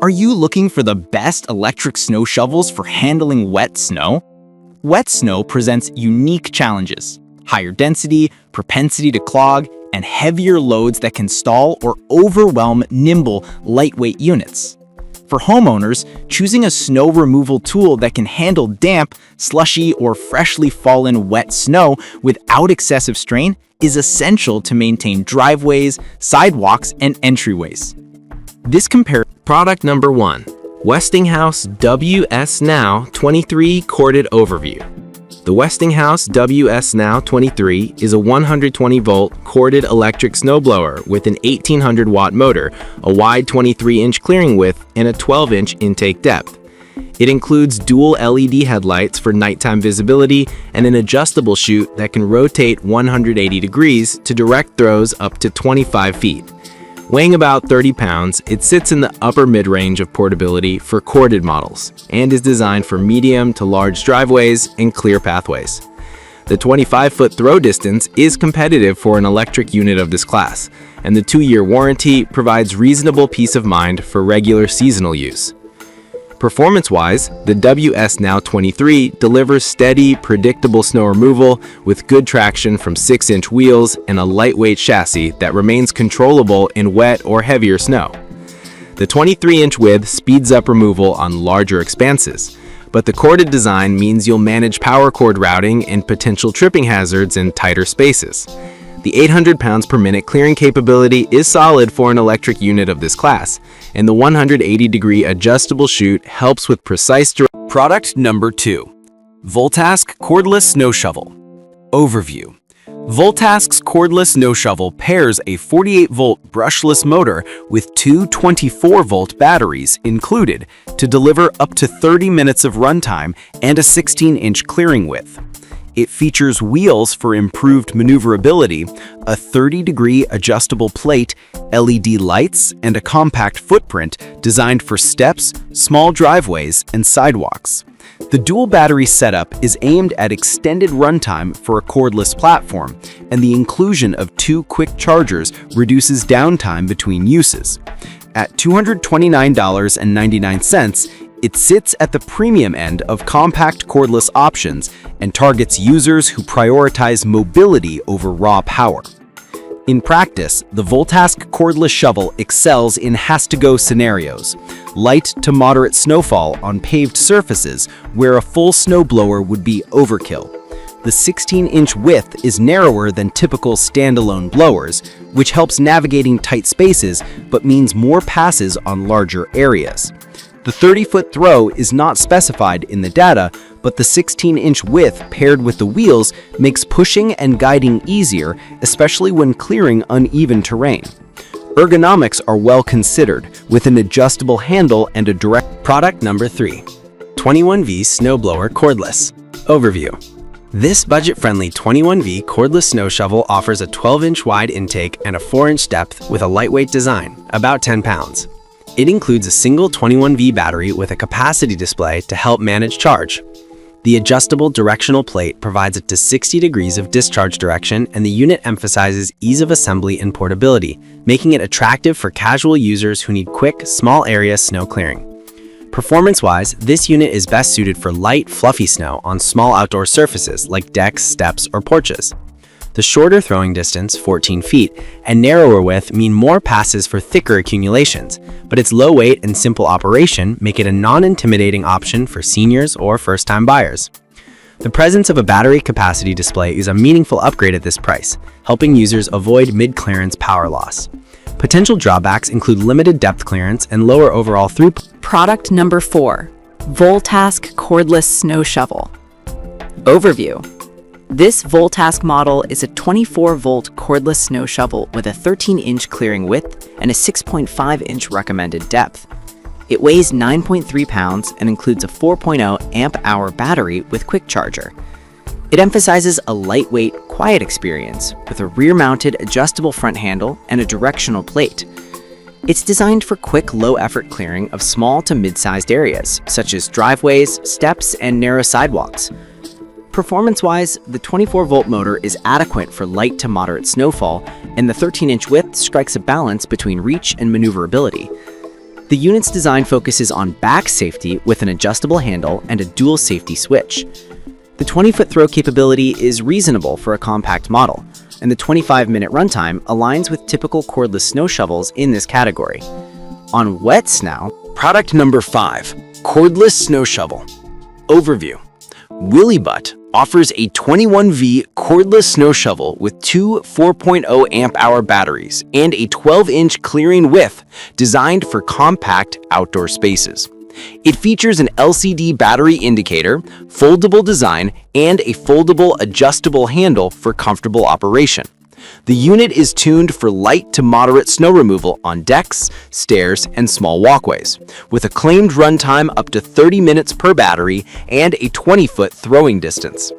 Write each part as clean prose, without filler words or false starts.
Are you looking for the best electric snow shovels for handling wet snow? Wet snow presents unique challenges: higher density, propensity to clog, and heavier loads that can stall or overwhelm nimble, lightweight units. For homeowners, choosing a snow removal tool that can handle damp, slushy, or freshly fallen wet snow without excessive strain is essential to maintain driveways, sidewalks, and entryways. This compares. Product number 1. Westinghouse WS Now 23 Corded Overview. The Westinghouse WS Now 23 is a 120-volt corded electric snowblower with an 1800-watt motor, a wide 23-inch clearing width, and a 12-inch intake depth. It includes dual LED headlights for nighttime visibility and an adjustable chute that can rotate 180 degrees to direct throws up to 25 feet. Weighing about 30 pounds, it sits in the upper mid-range of portability for corded models and is designed for medium to large driveways and clear pathways. The 25-foot throw distance is competitive for an electric unit of this class, and the 2-year warranty provides reasonable peace of mind for regular seasonal use. Performance-wise, the WS Now 23 delivers steady, predictable snow removal with good traction from 6-inch wheels and a lightweight chassis that remains controllable in wet or heavier snow. The 23-inch width speeds up removal on larger expanses, but the corded design means you'll manage power cord routing and potential tripping hazards in tighter spaces. The 800 pounds per minute clearing capability is solid for an electric unit of this class, and the 180-degree adjustable chute helps with precise direction. Product number 2. Voltask Cordless Snow Shovel. Overview. Voltask's cordless snow shovel pairs a 48-volt brushless motor with two 24-volt batteries included to deliver up to 30 minutes of runtime and a 16-inch clearing width. It features wheels for improved maneuverability, a 30-degree adjustable plate, LED lights, and a compact footprint designed for steps, small driveways, and sidewalks. The dual battery setup is aimed at extended runtime for a cordless platform, and the inclusion of 2 quick chargers reduces downtime between uses. At $229.99, it sits at the premium end of compact cordless options and targets users who prioritize mobility over raw power. In practice, the Voltask cordless shovel excels in has-to-go scenarios: light to moderate snowfall on paved surfaces where a full snowblower would be overkill. The 16-inch width is narrower than typical standalone blowers, which helps navigating tight spaces but means more passes on larger areas. The 30-foot throw is not specified in the data, but the 16-inch width paired with the wheels makes pushing and guiding easier, especially when clearing uneven terrain. Ergonomics are well considered, with an adjustable handle and a direct. Product number 3. 21V Snowblower Cordless. Overview. This budget-friendly 21V cordless snow shovel offers a 12-inch wide intake and a 4-inch depth with a lightweight design, about 10 pounds. It includes a single 21V battery with a capacity display to help manage charge. The adjustable directional plate provides up to 60 degrees of discharge direction, and the unit emphasizes ease of assembly and portability, making it attractive for casual users who need quick, small-area snow clearing. Performance-wise, this unit is best suited for light, fluffy snow on small outdoor surfaces like decks, steps, or porches. The shorter throwing distance, 14 feet, and narrower width mean more passes for thicker accumulations, but its low weight and simple operation make it a non-intimidating option for seniors or first-time buyers. The presence of a battery capacity display is a meaningful upgrade at this price, helping users avoid mid-clearance power loss. Potential drawbacks include limited depth clearance and lower overall throughput. Product number 4. Voltask Cordless Snow Shovel. Overview. This Voltask model is a 24-volt cordless snow shovel with a 13-inch clearing width and a 6.5-inch recommended depth. It weighs 9.3 pounds and includes a 4.0 amp-hour battery with quick charger. It emphasizes a lightweight, quiet experience with a rear-mounted adjustable front handle and a directional plate. It's designed for quick, low-effort clearing of small to mid-sized areas, such as driveways, steps, and narrow sidewalks. Performance-wise, the 24-volt motor is adequate for light to moderate snowfall, and the 13-inch width strikes a balance between reach and maneuverability. The unit's design focuses on back safety with an adjustable handle and a dual safety switch. The 20-foot throw capability is reasonable for a compact model, and the 25-minute runtime aligns with typical cordless snow shovels in this category. On wet snow, Product number 5, cordless snow shovel. Overview. Willybutt offers a 21V cordless snow shovel with two 4.0 amp-hour batteries and a 12-inch clearing width designed for compact outdoor spaces. It features an LCD battery indicator, foldable design, and a foldable adjustable handle for comfortable operation. The unit is tuned for light to moderate snow removal on decks, stairs, and small walkways, with a claimed runtime up to 30 minutes per battery and a 20-foot throwing distance.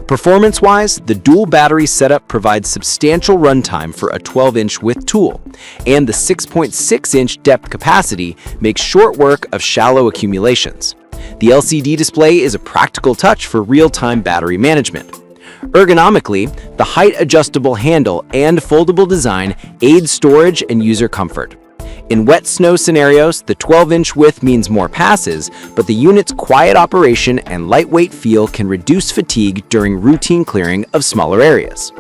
Performance-wise, the dual battery setup provides substantial runtime for a 12-inch width tool, and the 6.6-inch depth capacity makes short work of shallow accumulations. The LCD display is a practical touch for real-time battery management. Ergonomically, the height-adjustable handle and foldable design aid storage and user comfort. In wet snow scenarios, the 12-inch width means more passes, but the unit's quiet operation and lightweight feel can reduce fatigue during routine clearing of smaller areas.